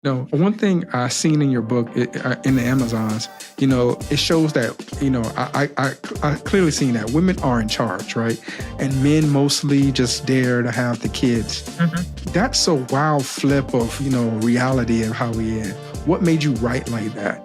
No, one thing I seen in your book in the Amazons, it shows that I clearly seen that women are in charge, right, and men mostly just there to have the kids. Mm-hmm. That's a wild flip of reality of how we are. What made you write like that?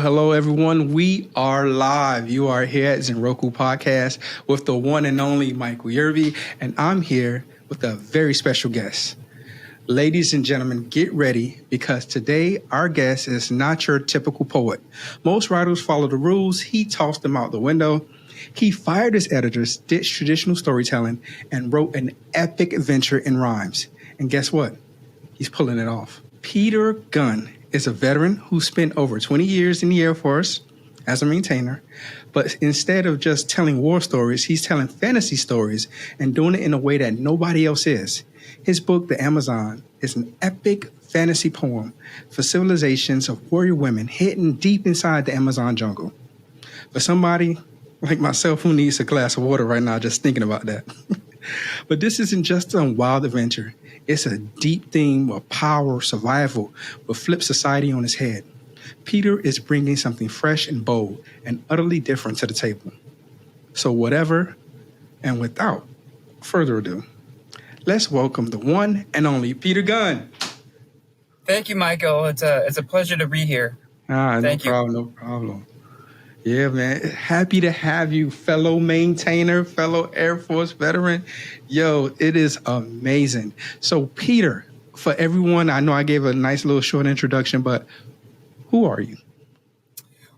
Hello, everyone. We are live. You are here at Zenroku Podcast with the one and only Michael Yerby, and I'm here with a very special guest. Ladies and gentlemen, get ready because today our guest is not your typical poet. Most writers follow the rules. He tossed them out the window. He fired his editors, ditched traditional storytelling, and wrote an epic adventure in rhymes. And guess what? He's pulling it off. Peter Gunn is a veteran who spent over 20 years in the Air Force as a maintainer, but instead of just telling war stories, he's telling fantasy stories and doing it in a way that nobody else is. His book, The Amazon, is an epic fantasy poem for civilizations of warrior women hidden deep inside the Amazon jungle. For somebody like myself who needs a glass of water right now just thinking about that. But this isn't just a wild adventure. It's a deep theme of power, survival, but flip society on its head. Peter is bringing something fresh and bold and utterly different to the table. So whatever, and without further ado, let's welcome the one and only Peter Gunn. Thank you, Michael. It's a pleasure to be here. No problem. Yeah, man. Happy to have you, fellow maintainer, fellow Air Force veteran. Yo, it is amazing. So, Peter, for everyone, I know I gave a nice little short introduction, but who are you?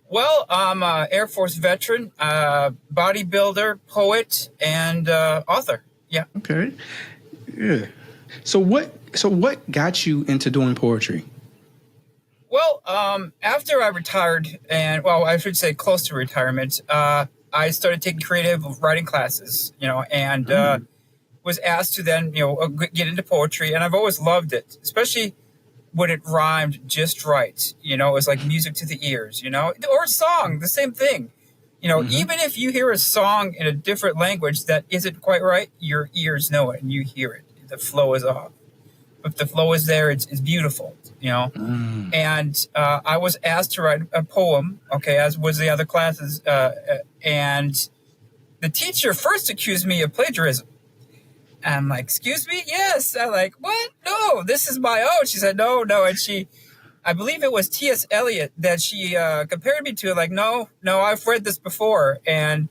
Well, I'm an Air Force veteran, bodybuilder, poet, and author. Yeah. Okay. Yeah. So what got you into doing poetry? Well, after I retired, I should say close to retirement, I started taking creative writing classes, and was asked to then, get into poetry. And I've always loved it, especially when it rhymed just right. It was like music to the ears, or a song, the same thing. Even if you hear a song in a different language that isn't quite right, your ears know it and you hear it. The flow is off. If the flow is there, it's beautiful, And I was asked to write a poem, as was the other classes. And the teacher first accused me of plagiarism. I'm like, excuse me? Yes. I'm like, what? No, this is my own. She said, no. And I believe it was T.S. Eliot that she compared me to. Like, no, I've read this before. And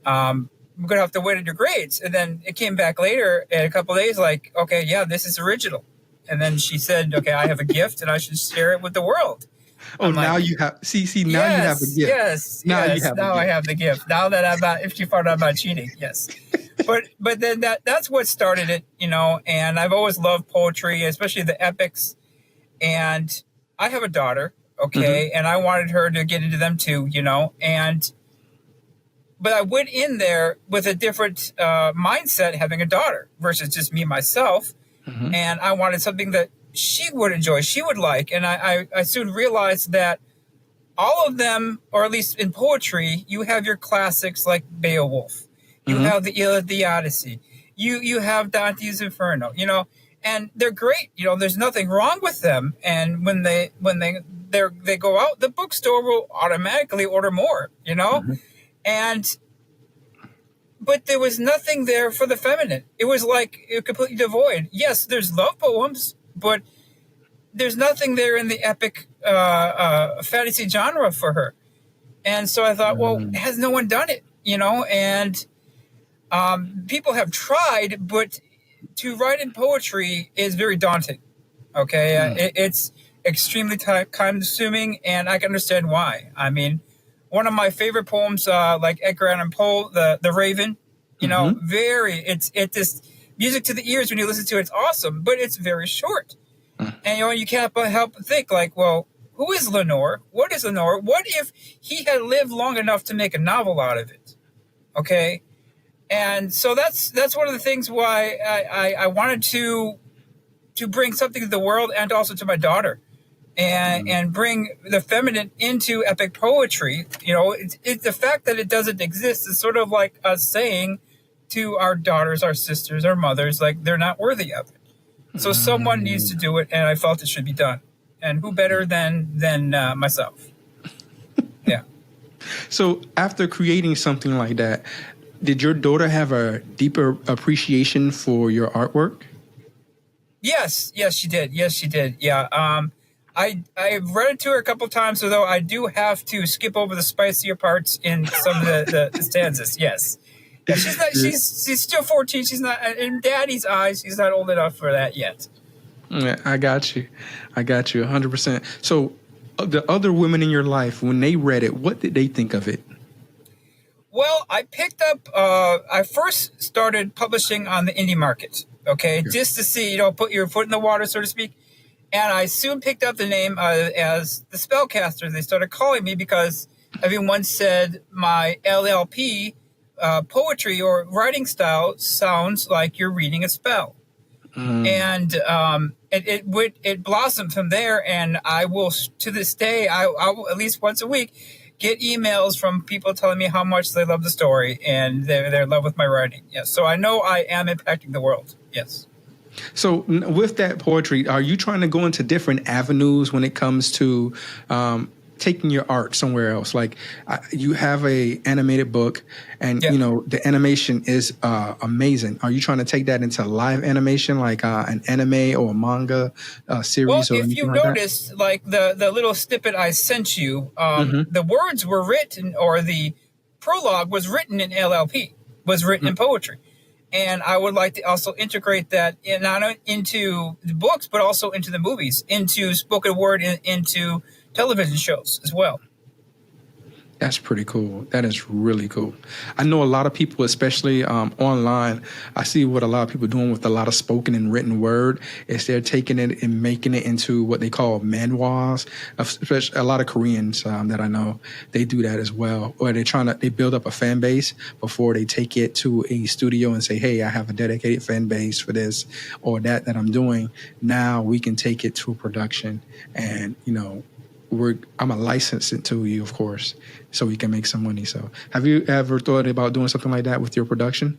I'm going to have to wait on your grades. And then it came back later in a couple of days like, okay, yeah, this is original. And then she said, okay, I have a gift and I should share it with the world. Oh, now you have, now you have a gift. Yes. Now I have the gift. Now that I'm not, if you found out about cheating, yes. But then that's what started it, and I've always loved poetry, especially the epics. And I have a daughter, and I wanted her to get into them too, but I went in there with a different mindset, having a daughter versus just me, myself. Mm-hmm. And I wanted something that she would enjoy, she would like. And I soon realized that all of them, or at least in poetry, you have your classics like Beowulf. You have the Iliad, the Odyssey. You have Dante's Inferno, and they're great. There's nothing wrong with them. And when they go out, the bookstore will automatically order more, But there was nothing there for the feminine. It was like completely devoid. Yes, there's love poems, but there's nothing there in the epic fantasy genre for her. And so I thought, well, has no one done it? And people have tried, but to write in poetry is very daunting. It's extremely time-consuming, and I can understand why. I mean, one of my favorite poems, like Edgar Allan Poe, the Raven, it's just music to the ears when you listen to it. It's awesome, but it's very short. And you can't help but think like, well, who is Lenore? What is Lenore? What if he had lived long enough to make a novel out of it? And so that's one of the things why I wanted to to bring something to the world and also to my daughter, and bring the feminine into epic poetry. It's the fact that it doesn't exist is sort of like us saying to our daughters, our sisters, our mothers, like they're not worthy of it. So someone needs to do it, and I felt it should be done. And who better than myself? Yeah. So after creating something like that, did your daughter have a deeper appreciation for your artwork? Yes, she did. Yeah. I've read it to her a couple times, although I do have to skip over the spicier parts in some of the stanzas. Yes. Yeah, she's not. She's still 14. She's not in Daddy's eyes. She's not old enough for that yet. Yeah, I got you 100%. So the other women in your life, when they read it, what did they think of it? Well, I picked up. I first started publishing on the indie market. Okay, just to see, put your foot in the water, so to speak. And I soon picked up the name as the Spellcaster. They started calling me because everyone said my LLP poetry or writing style sounds like you're reading a spell. And it blossomed from there. And I will, to this day, I will at least once a week get emails from people telling me how much they love the story and they're in love with my writing. Yes, so I know I am impacting the world. Yes. So with that poetry, are you trying to go into different avenues when it comes to taking your art somewhere else? Like you have a animated book and, the animation is amazing. Are you trying to take that into live animation, like an anime or a manga series? Well, or if you noticed, like the little snippet I sent you, the words were written, or the prologue was written in LLP, was written in poetry. And I would like to also integrate that not into the books, but also into the movies, into spoken word, into television shows as well. That's pretty cool. That is really cool. I know a lot of people, especially online, I see what a lot of people are doing with a lot of spoken and written word is they're taking it and making it into what they call manhwas. Especially a lot of Koreans that I know, they do that as well. Or they build up a fan base before they take it to a studio and say, hey, I have a dedicated fan base for this or that I'm doing. Now we can take it to a production and, I'm a license it to you, of course, so we can make some money. So have you ever thought about doing something like that with your production?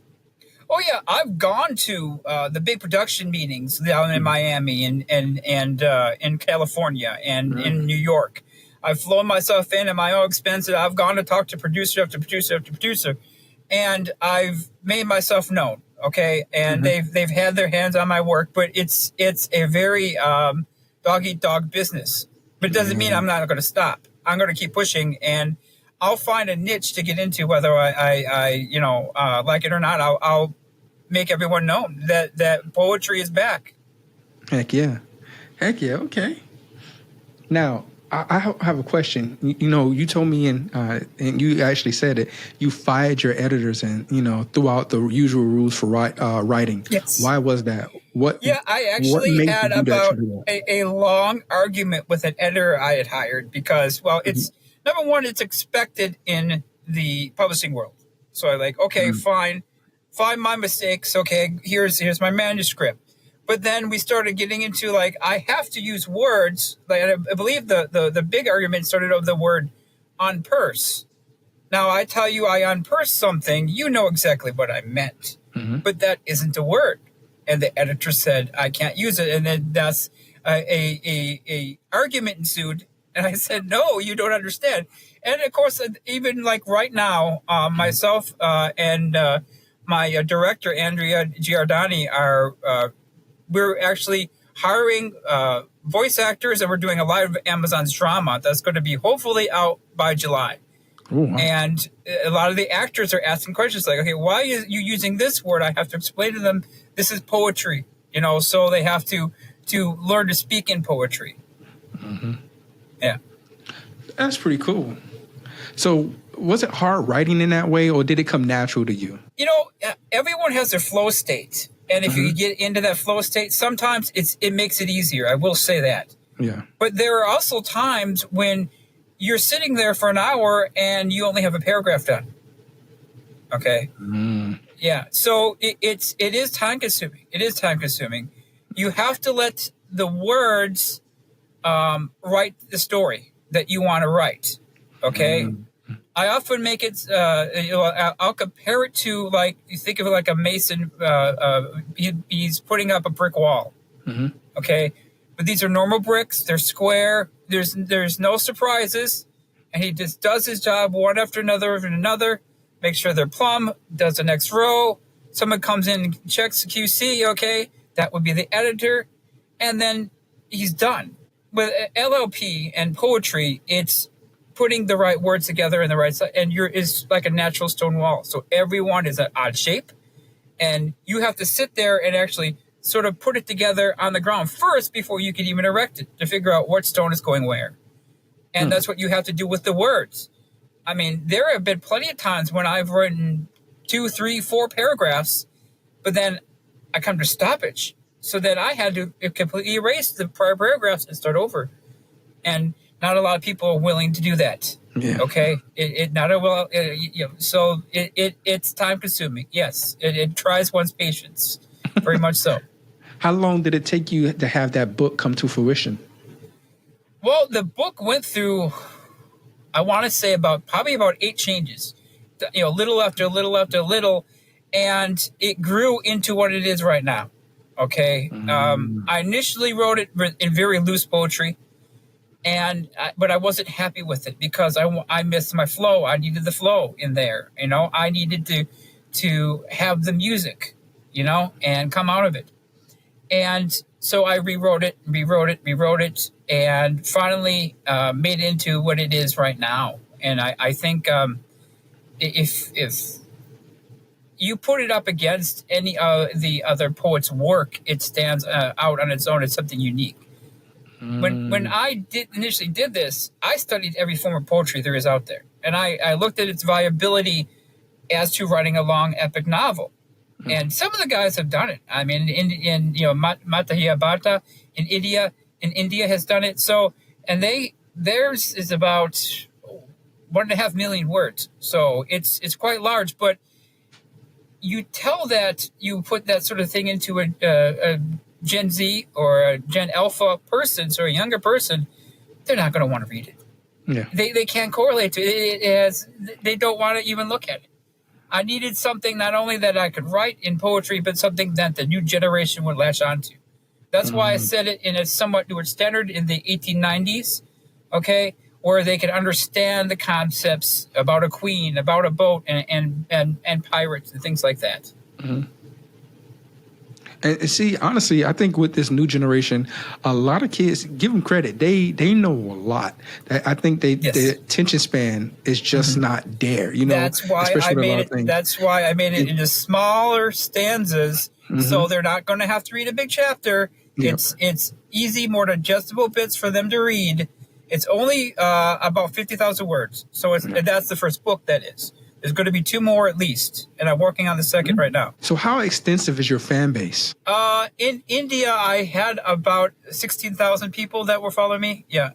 Oh, yeah. I've gone to the big production meetings down in Miami and in California and in New York. I've flown myself in at my own expense. I've gone to talk to producer after producer after producer, and I've made myself known. Okay, and they've had their hands on my work, but it's a very dog eat dog business. But it doesn't mean I'm not going to stop. I'm going to keep pushing, and I'll find a niche to get into, whether I like it or not. I'll make everyone know that poetry is back. Heck yeah. Okay. Now, I have a question. You told me, and you actually said it, you fired your editors and, threw out the usual rules for writing. Yes. Why was that? I actually had about a long argument with an editor I had hired because, it's number one, it's expected in the publishing world. So I fine, find my mistakes. Okay, here's my manuscript. But then we started getting into I have to use words. I believe the big argument started over the word unpurse. Now I tell you I unpurse something, you know exactly what I meant, but that isn't a word. And the editor said I can't use it, and then that's a argument ensued. And I said, no, you don't understand. And of course, even right now, myself and my director Andrea Giordani are. We're actually hiring voice actors, and we're doing a live Amazon's drama that's going to be hopefully out by July. Ooh, wow. And a lot of the actors are asking questions like, okay, why are you using this word? I have to explain to them this is poetry, so they have to learn to speak in poetry. Yeah. That's pretty cool. So was it hard writing in that way, or did it come natural to you? Everyone has their flow state. And if you get into that flow state, sometimes it makes it easier. I will say that. Yeah. But there are also times when you're sitting there for an hour and you only have a paragraph done. Okay. Yeah. So it is time consuming. It is time consuming. You have to let the words write the story that you want to write. Okay. I often make it, I'll compare it to, like, you think of it like a mason, he's putting up a brick wall. Okay. But these are normal bricks. They're square. There's no surprises. And he just does his job one after another, make sure they're plumb, does the next row. Someone comes in and checks the QC. Okay. That would be the editor. And then he's done. With LLP and poetry, it's putting the right words together in the right side, and is like a natural stone wall. So everyone is an odd shape, and you have to sit there and actually sort of put it together on the ground first before you can even erect it to figure out what stone is going where. And that's what you have to do with the words. I mean, there have been plenty of times when I've written 2, 3, 4 paragraphs, but then I come to stoppage. So then I had to completely erase the prior paragraphs and start over. And not a lot of people are willing to do that. Yeah. Okay. So it's time consuming. Yes. It tries one's patience. Very much so. How long did it take you to have that book come to fruition? Well, the book went through, I want to say probably about 8 changes, little after little after little. And it grew into what it is right now. Okay. I initially wrote it in very loose poetry. But I wasn't happy with it because I missed my flow. I needed the flow in there. I needed to have the music, and come out of it. And so I rewrote it, and finally made it into what it is right now. And I think if you put it up against any of the other poets' work, it stands out on its own as something unique. When I initially did this, I studied every form of poetry there is out there. And I looked at its viability as to writing a long epic novel. And some of the guys have done it. I mean, Matahia Bhatta in India has done it. So, and theirs is about 1.5 million words. So it's quite large, but you tell that you put that sort of thing into a Gen Z or a Gen Alpha person, so a younger person, they're not going to want to read it. Yeah. They can't correlate to it. They don't want to even look at it. I needed something not only that I could write in poetry, but something that the new generation would latch onto. That's why I said it in a somewhat newer standard in the 1890s, okay, where they could understand the concepts about a queen, about a boat, and pirates and things like that. And see, honestly, I think with this new generation, a lot of kids, give them credit, they know a lot. I think their attention span is just not there. That's why I made it. That's why I made it into smaller stanzas, so they're not going to have to read a big chapter. Yep. It's easy, more digestible bits for them to read. It's only about 50,000 words, so that's the first book. That is. There's going to be 2 more at least, and I'm working on the second right now. So how extensive is your fan base? In India, I had about 16,000 people that were following me. Yeah.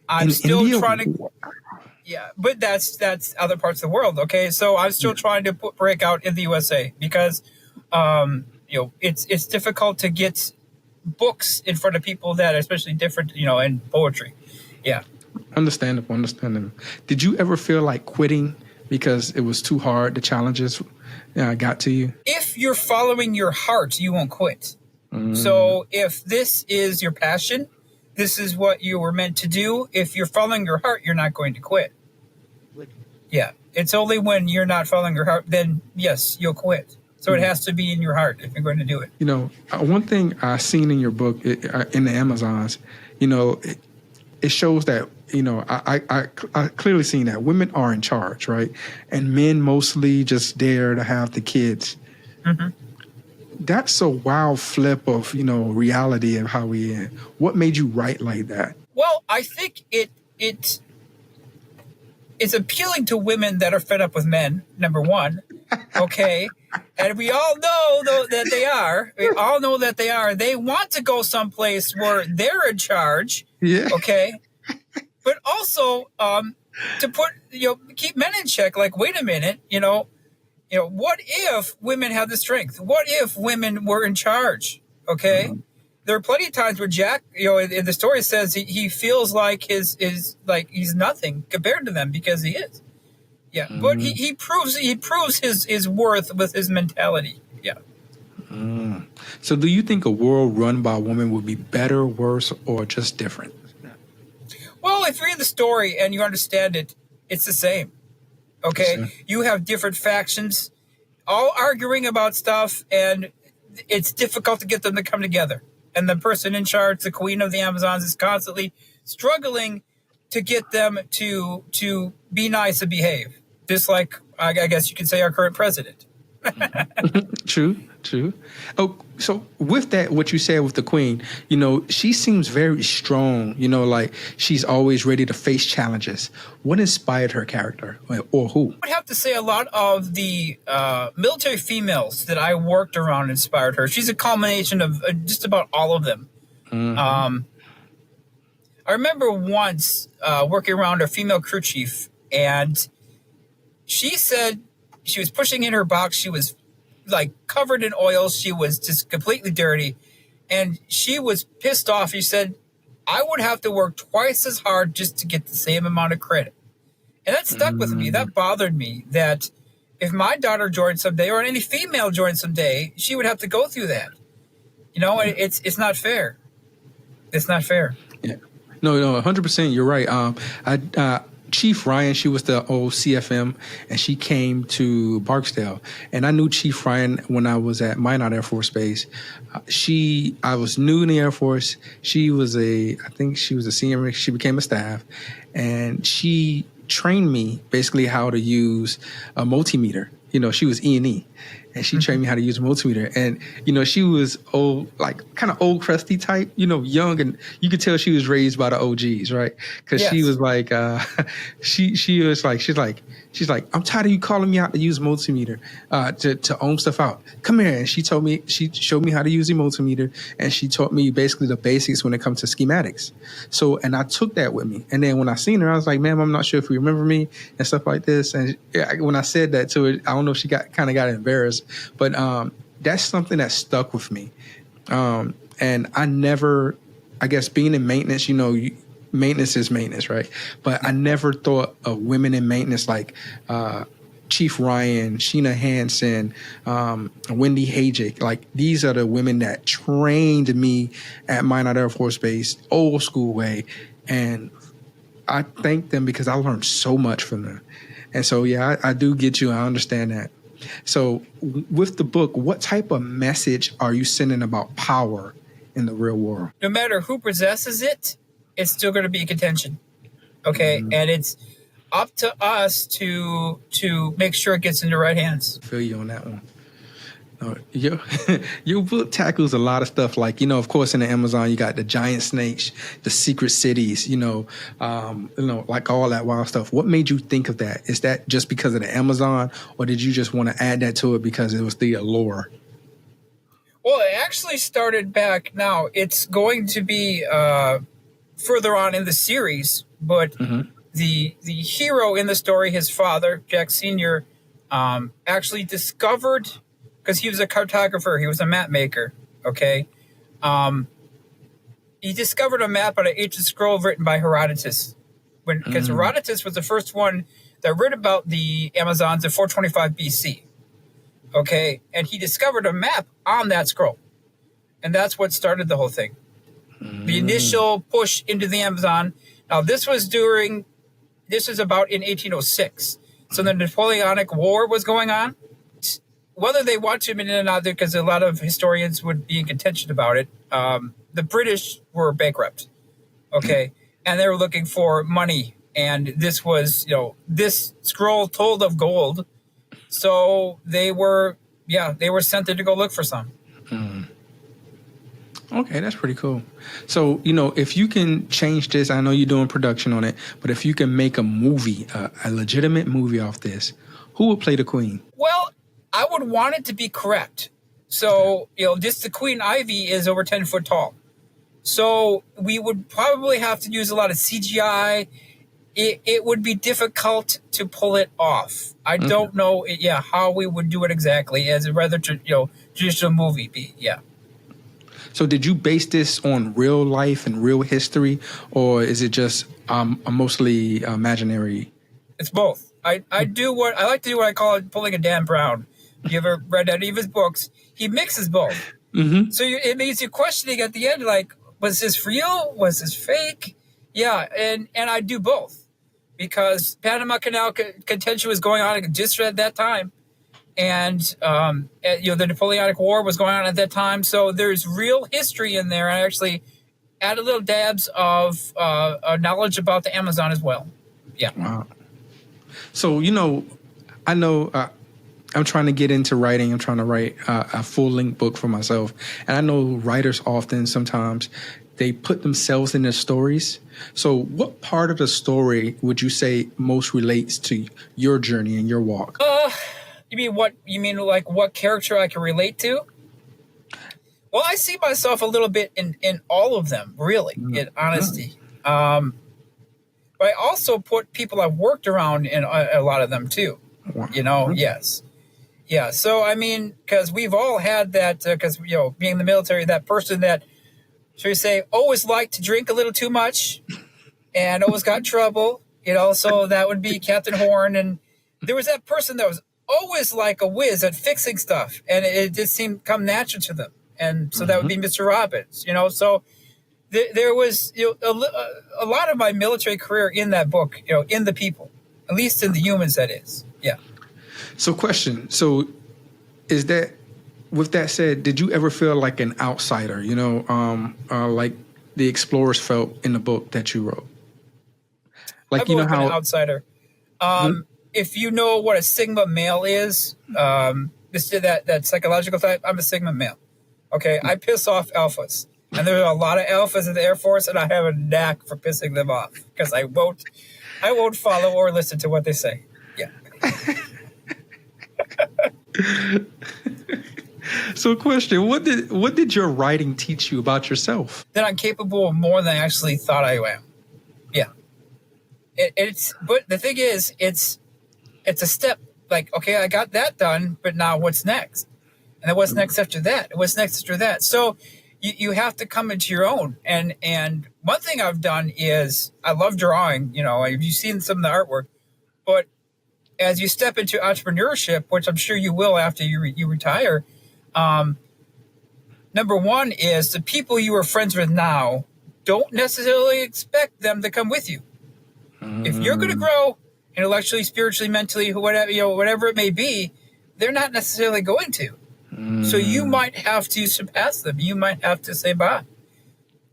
I'm still trying to... Yeah, but that's other parts of the world, okay? So I'm still trying to break out in the USA because, it's difficult to get books in front of people that are especially different, in poetry. Yeah. Understandable. Did you ever feel like quitting because it was too hard, the challenges got to you? If you're following your heart, you won't quit. So if this is your passion, this is what you were meant to do. If you're following your heart, you're not going to quit. Yeah. It's only when you're not following your heart, then yes, you'll quit. So it has to be in your heart if you're going to do it. One thing I've seen in your book, in the Amazons, it shows that, I clearly seen that women are in charge, right? And men mostly just there to have the kids. That's a wild flip of, reality of how we are. What made you write like that? Well, I think it's appealing to women that are fed up with men, number one. Okay. And we all know that they are. We all know that they are. They want to go someplace where they're in charge. Yeah. Okay. But also to put keep men in check. Like, wait a minute, what if women have the strength? What if women were in charge? Okay. There are plenty of times where Jack, in the story says he feels like his like he's nothing compared to them because he is. Yeah. But he proves his worth with his mentality. Yeah. So do you think a world run by a woman would be better, worse, or just different? Well, if you read the story and you understand it, it's the same. Okay. Sure. You have different factions all arguing about stuff, and it's difficult to get them to come together. And the person in charge, the queen of the Amazons, is constantly struggling to get them to be nice and behave. Just like, I guess you could say, our current president. True. Oh, so with that, what you said with the queen, she seems very strong, like she's always ready to face challenges. What inspired her character, or who? I would have to say a lot of the military females that I worked around inspired her. She's a combination of just about all of them. I remember once working around a female crew chief, and she said she was pushing in her box. She was like covered in oil. She was just completely dirty. And she was pissed off. She said, I would have to work twice as hard just to get the same amount of credit. And that stuck with me. That bothered me, that if my daughter joined someday, or any female joined someday, she would have to go through that. It's not fair. It's not fair. Yeah. No, 100%. You're right. Chief Ryan, she was the old CFM, and she came to Barksdale. And I knew Chief Ryan when I was at Minot Air Force Base. I was new in the Air Force. I think she was a senior. She became a staff, and she trained me basically how to use a multimeter. She was E&E. And she trained me how to use a multimeter. And, she was old, like kind of old crusty type, young. And you could tell she was raised by the OGs, right? Because Yes. she was like, she's like, I'm tired of you calling me out to use multimeter to ohm stuff out. Come here. And she showed me how to use the multimeter. And she taught me basically the basics when it comes to schematics. So, and I took that with me. And then when I seen her, I was like, ma'am, I'm not sure if you remember me and stuff like this. And when I said that to her, I don't know if she got embarrassed. But that's something that stuck with me. And I never, I guess being in maintenance, maintenance is maintenance, right? But I never thought of women in maintenance like Chief Ryan, Sheena Hansen, Wendy Hajic. Like, these are the women that trained me at Minot Air Force Base, old school way. And I thank them because I learned so much from them. And so, yeah, I do get you. I understand that. So with the book, what type of message are you sending about power in the real world? No matter who possesses it, it's still going to be a contention. Okay. And it's up to us to make sure it gets in the right hands. I feel you on that one. Your book tackles a lot of stuff, like, of course, in the Amazon, you got the giant snakes, the secret cities, like all that wild stuff. What made you think of that? Is that just because of the Amazon, or did you just want to add that to it because it was the allure? Well, it actually started back now. It's going to be further on in the series, but the hero in the story, his father, Jack Sr., actually discovered, because he was a cartographer, he was a map maker, okay? He discovered a map on an ancient scroll written by Herodotus, because Herodotus was the first one that wrote about the Amazons in 425 BC, okay? And he discovered a map on that scroll, and that's what started the whole thing. The initial push into the Amazon. Now, this was about in 1806, so the Napoleonic War was going on. Whether they want to admit it or not, because a lot of historians would be in contention about it, the British were bankrupt, okay? And they were looking for money. And this was, this scroll told of gold. So they were sent there to go look for some. Okay, that's pretty cool. So, if you can change this, I know you're doing production on it, but if you can make a movie, a legitimate movie off this, who would play the queen? Well, I would want it to be correct. So, the Queen Ivy is over 10 foot tall. So we would probably have to use a lot of CGI. It would be difficult to pull it off. I don't know, how we would do it exactly as a rather, traditional movie be. Yeah. So did you base this on real life and real history, or is it just a mostly imaginary? It's both. I like to do what I call it pulling a Dan Brown. You ever read any of his books? He mixes both. Mm-hmm. So it means you're questioning at the end, like, was this real? Was this fake? Yeah, and I do both because Panama Canal contention was going on just at that time, and the Napoleonic War was going on at that time. So there's real history in there. I actually add a little dabs of knowledge about the Amazon as well. Yeah. Wow. So I know. I'm trying to get into writing. I'm trying to write a full-length book for myself. And I know writers sometimes, they put themselves in their stories. So what part of the story would you say most relates to your journey and your walk? You mean what? You mean like what character I can relate to? Well, I see myself a little bit in all of them, really, in honesty. But I also put people I've worked around in a lot of them, too. Wow. Yes. Yeah, so I mean, because we've all had that, because being in the military, that person that, should we say, always liked to drink a little too much, and always got in trouble. So that would be Captain Horn, and there was that person that was always like a whiz at fixing stuff, and it just seemed to come natural to them, and so that would be Mr. Robbins. So there was a lot of my military career in that book, in the people, at least in the humans. That is, yeah. So question. So is that, with that said, did you ever feel like an outsider, like the explorers felt in the book that you wrote? Like, I've always been an outsider. If you know what a Sigma male is, that psychological type, I'm a Sigma male. Okay. I piss off alphas. And there are a lot of alphas in the Air Force, and I have a knack for pissing them off because I won't follow or listen to what they say. Yeah. So question, what did your writing teach you about yourself? That I'm capable of more than I actually thought I am. Yeah. But the thing is, it's a step, like, okay, I got that done, but now what's next? And then what's next after that? And what's next after that? So you have to come into your own. And one thing I've done is I love drawing, you've seen some of the artwork, but as you step into entrepreneurship, which I'm sure you will after you retire, number one is the people you are friends with now don't necessarily expect them to come with you. If you're going to grow intellectually, spiritually, mentally, whatever it may be, they're not necessarily going to. So you might have to surpass them. You might have to say bye.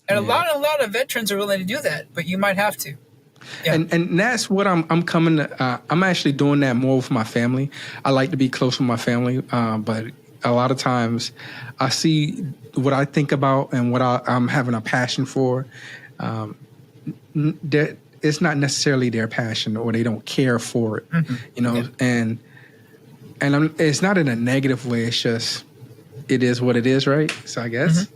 And a lot of veterans are willing to do that, but you might have to. Yeah. And that's what I'm coming to. I'm actually doing that more with my family. I like to be close with my family, but a lot of times I see what I think about and what I'm having a passion for. It's not necessarily their passion, or they don't care for it, and it's not in a negative way. It's just, it is what it is, right? So I guess.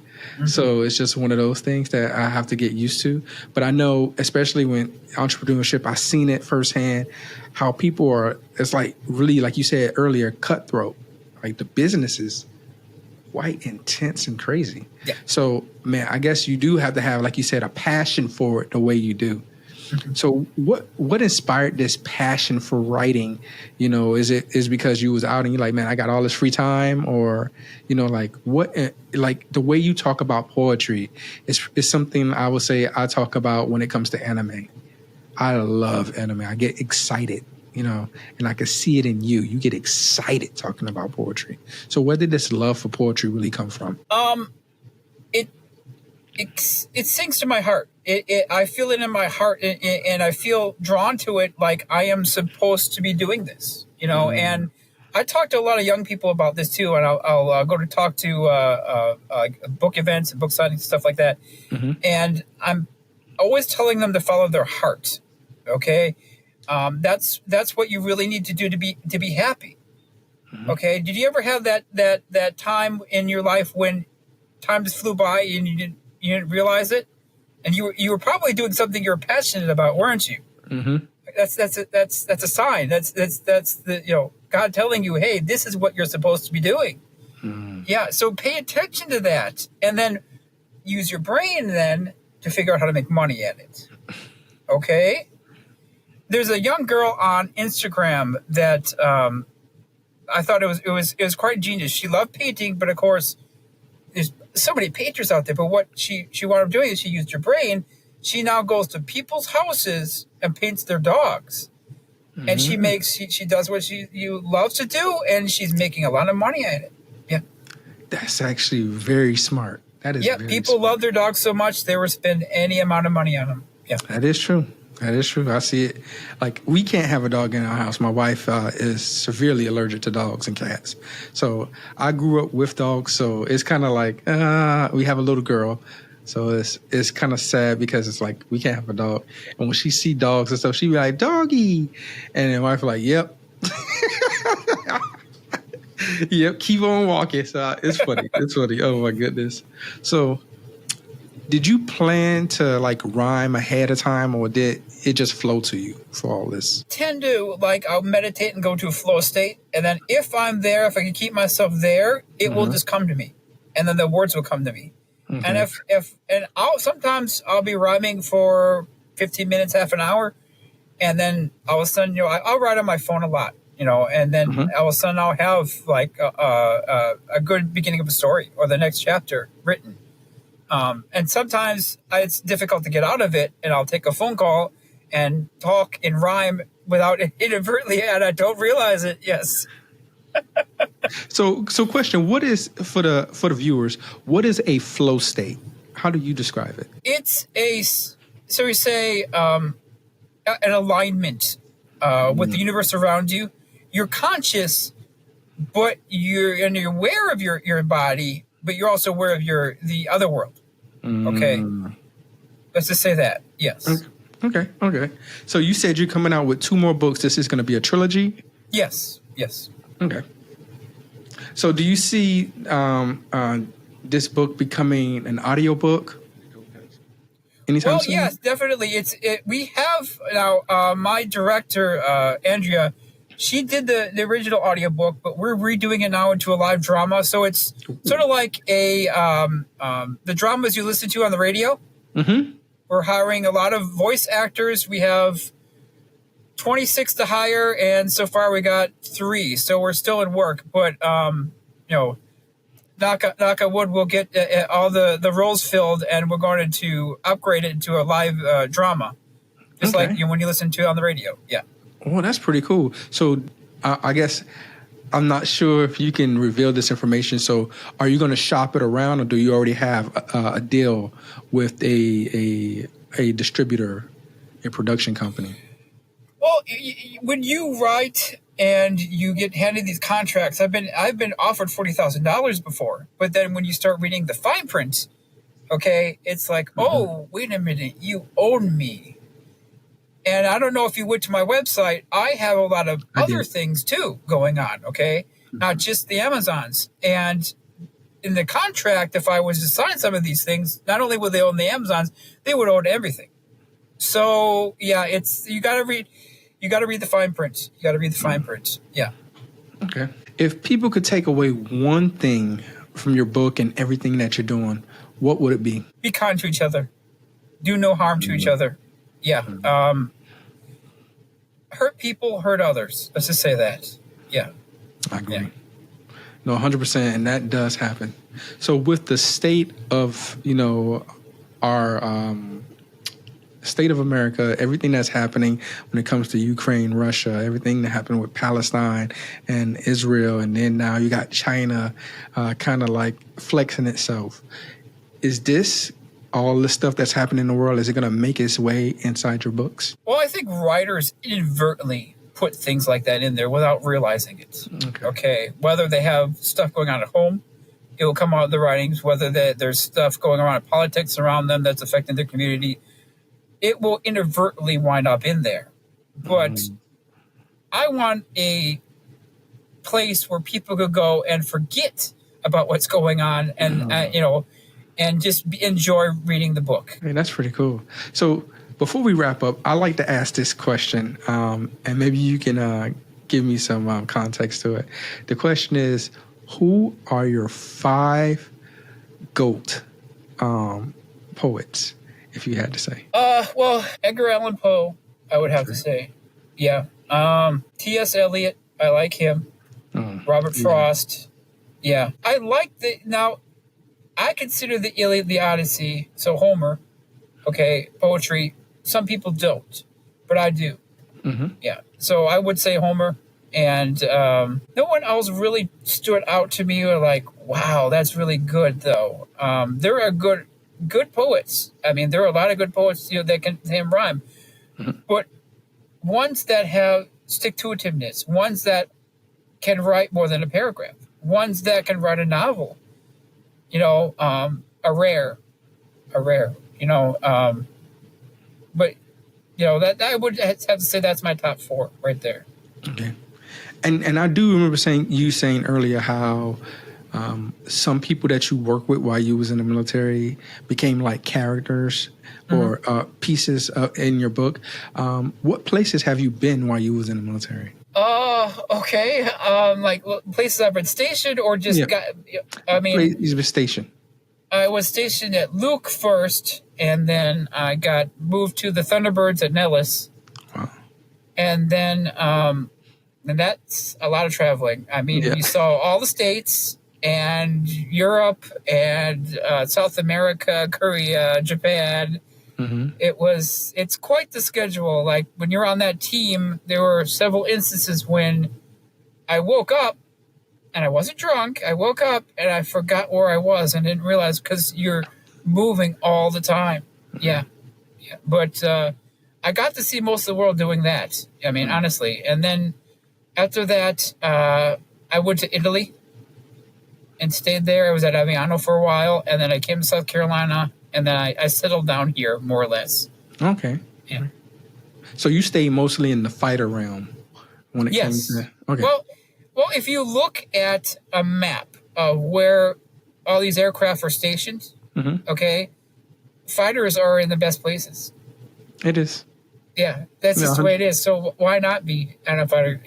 So it's just one of those things that I have to get used to. But I know, especially when entrepreneurship, I've seen it firsthand, how people are, it's like really, like you said earlier, cutthroat. Like the business is quite intense and crazy. Yeah. So, man, I guess you do have to have, like you said, a passion for it the way you do. So what inspired this passion for writing? Is because you was out and you're like, man, I got all this free time, or, like what, like the way you talk about poetry is something I would say I talk about when it comes to anime. I love anime. I get excited, and I can see it in you. You get excited talking about poetry. So where did this love for poetry really come from? It sinks to my heart. I feel it in my heart, and I feel drawn to it like I am supposed to be doing this, And I talk to a lot of young people about this too, and I'll go to talk to book events and book signings, stuff like that. And I'm always telling them to follow their heart. Okay, that's what you really need to do to be happy. Okay, did you ever have that time in your life when time just flew by and you didn't realize it, and you were probably doing something you're passionate about, weren't you? That's a sign. That's the God telling you, hey, this is what you're supposed to be doing. Yeah. So pay attention to that, and then use your brain then to figure out how to make money at it. Okay? There's a young girl on Instagram that I thought it was quite genius. She loved painting, but of course, there's so many painters out there. But what she wound up doing is she used her brain. She now goes to people's houses and paints their dogs. Mm-hmm. And she does what you loves to do, and she's making a lot of money at it. Yeah. That's actually very smart. That is people love their dogs so much they will spend any amount of money on them. Yeah. That is true. That is true. I see it. Like, we can't have a dog in our house. My wife is severely allergic to dogs and cats. So I grew up with dogs. So it's kind of like, we have a little girl. So it's kind of sad because it's like, we can't have a dog. And when she see dogs and stuff, she be like, doggy. And then my wife like, yep. Yep, keep on walking. So it's funny. It's funny. Oh, my goodness. So did you plan to like rhyme ahead of time, or did it just flow to you for all this? Tend to, like, I'll meditate and go to a flow state. And then if I'm there, if I can keep myself there, it will just come to me. And then the words will come to me. And sometimes I'll be rhyming for 15 minutes, half an hour. And then all of a sudden, I'll write on my phone a lot. And then all of a sudden I'll have like a good beginning of a story or the next chapter written. And sometimes it's difficult to get out of it, and I'll take a phone call and talk and rhyme without it inadvertently, and I don't realize it. Yes. So question: what is for the viewers? What is a flow state? How do you describe it? It's so we say an alignment with the universe around you. You're conscious, but you're aware of your body, but you're also aware of the other world. Okay. Let's just say that. Yes. Okay. So you said you're coming out with 2 more books. This is going to be a trilogy? Yes. Okay. So do you see this book becoming an audiobook anytime soon? Yes, definitely. We have now my director, Andrea, she did the original audiobook, but we're redoing it now into a live drama. So it's sort of like the dramas you listen to on the radio. Mm-hmm. We're hiring a lot of voice actors. We have 26 to hire, and so far we got 3. So we're still in work, but knock on wood, we'll get all the roles filled, and we're going to upgrade it into a live drama, just like when you listen to it on the radio. Yeah. Oh, that's pretty cool. So I guess I'm not sure if you can reveal this information. So are you going to shop it around, or do you already have a deal with a distributor, a production company? Well, when you write and you get handed these contracts, I've been offered $40,000 before, but then when you start reading the fine print, it's like, oh, wait a minute, you own me. And I don't know if you went to my website. I have a lot of other things too going on. Not just the Amazons. And in the contract, if I was to sign some of these things, not only would they own the Amazons, they would own everything. So yeah, you got to read the fine print. You got to read the fine print. Yeah. Okay. If people could take away one thing from your book and everything that you're doing, what would it be? Be kind to each other. Do no harm to each other. Yeah. Hurt people, hurt others. Let's just say that. Yeah. I agree. Yeah. No, 100%. And that does happen. So with the state of, our state of America, everything that's happening when it comes to Ukraine, Russia, everything that happened with Palestine and Israel, and then now you got China kind of like flexing itself. Is this all the stuff that's happening in the world, is it going to make its way inside your books? Well, I think writers inadvertently put things like that in there without realizing it. Okay. Whether they have stuff going on at home, it will come out of the writings. Whether there's stuff going around in politics around them that's affecting their community, it will inadvertently wind up in there. But I want a place where people could go and forget about what's going on and, and just enjoy reading the book. Hey, that's pretty cool. So before we wrap up, I like to ask this question, and maybe you can give me some context to it. The question is, who are your 5 GOAT poets, if you had to say? Well, Edgar Allan Poe, I would have to say. Yeah. T.S. Eliot, I like him. Robert Frost. Yeah. I like now, I consider the Iliad the Odyssey, so Homer, okay, poetry. Some people don't, but I do. Yeah. So I would say Homer. And no one else really stood out to me or like, wow, that's really good, though. There are good poets. I mean, there are a lot of good poets, that can rhyme. But ones that have stick-to-itiveness, ones that can write more than a paragraph, ones that can write a novel, are rare. But, that I would have to say that's my top 4 right there. Okay. And I do remember you saying earlier how some people that you work with while you was in the military became like characters or pieces in your book. What places have you been while you was in the military? Okay. Like places I've been stationed or just You've been stationed. I was stationed at Luke first, and then I got moved to the Thunderbirds at Nellis. Wow. And then and that's a lot of traveling. I mean, we saw all the states and Europe and South America, Korea, Japan. It's quite the schedule. Like when you're on that team, there were several instances when I woke up and I wasn't drunk. I woke up and I forgot where I was and didn't realize because you're moving all the time. Yeah. But I got to see most of the world doing that. I mean, honestly. And then after that, I went to Italy and stayed there. I was at Aviano for a while, and then I came to South Carolina, and then I settled down here, more or less. Okay. Yeah. So you stayed mostly in the fighter realm when it came to... Okay. Well, if you look at a map of where all these aircraft are stationed, okay, fighters are in the best places. It is. Yeah, that's just the way it is. So why not be on a fighter?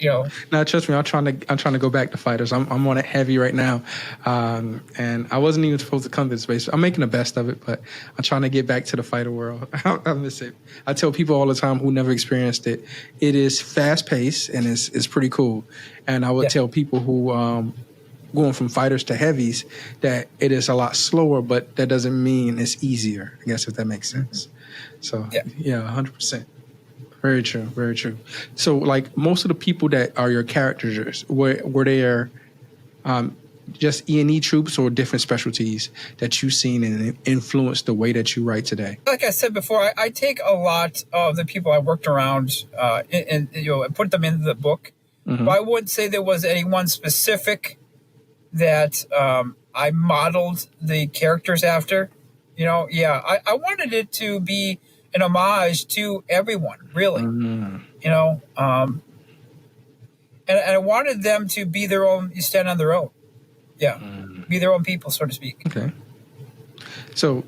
No, trust me. I'm trying to go back to fighters. I'm on it heavy right now, and I wasn't even supposed to come to this space. I'm making the best of it, but I'm trying to get back to the fighter world. I miss it. I tell people all the time who never experienced it. It is fast paced and it's pretty cool. And I would tell people who going from fighters to heavies that it is a lot slower, but that doesn't mean it's easier. I guess if that makes sense. So yeah, 100%. Very true, very true. So, like, most of the people that are your characters, were they just E&E troops or different specialties that you've seen and influenced the way that you write today? Like I said before, I take a lot of the people I worked around and put them into the book. But I wouldn't say there was any one specific that I modeled the characters after. I wanted it to be an homage to everyone, really. And I wanted them to be their own, stand on their own. Yeah, be their own people, so to speak. Okay. So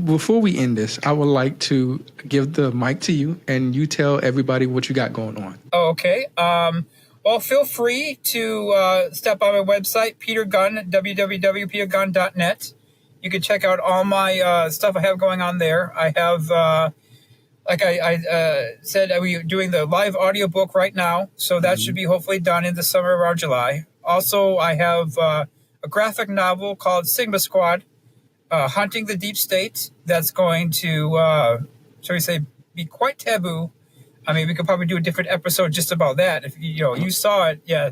before we end this, I would like to give the mic to you, and you tell everybody what you got going on. Okay. Well, feel free to step on my website, Peter Gunn, www.petergunn.net. You can check out all my stuff I have going on there. I have, like I said, we're doing the live audiobook right now, so that should be hopefully done in the summer around July. Also, I have a graphic novel called Sigma Squad, Hunting the Deep State, that's going to, shall we say, be quite taboo. I mean, we could probably do a different episode just about that. If you saw it, yeah.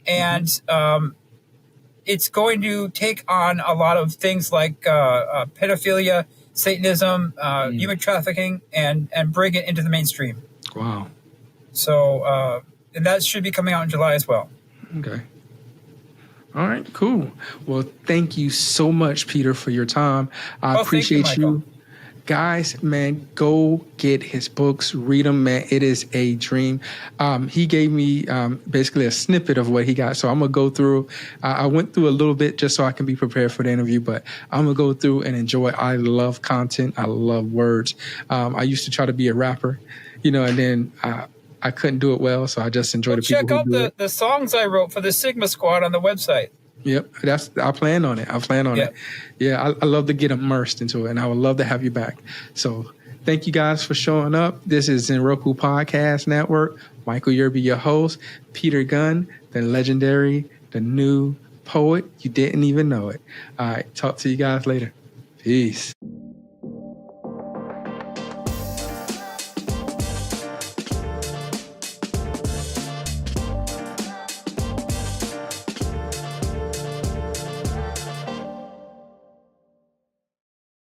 And it's going to take on a lot of things like pedophilia, Satanism, human trafficking, and bring it into the mainstream. Wow. So, and that should be coming out in July as well. Okay. All right, cool. Well, thank you so much, Peter, for your time. I appreciate you. Guys, man, go get his books, read them, man. It is a dream. He gave me basically a snippet of what he got. So I'm going to go through. I went through a little bit just so I can be prepared for the interview, but I'm going to go through and enjoy. I love content. I love words. I used to try to be a rapper, and then I couldn't do it well. So I just enjoy the people who do it. Check out the songs I wrote for the Sigma Squad on the website. Yep, I plan on it. I plan on it. Yeah, I love to get immersed into it, and I would love to have you back. So thank you guys for showing up. This is Zenroku Podcast Network. Michael Yerby, your host. Peter Gunn, the legendary, the new poet. You didn't even know it. All right, talk to you guys later. Peace.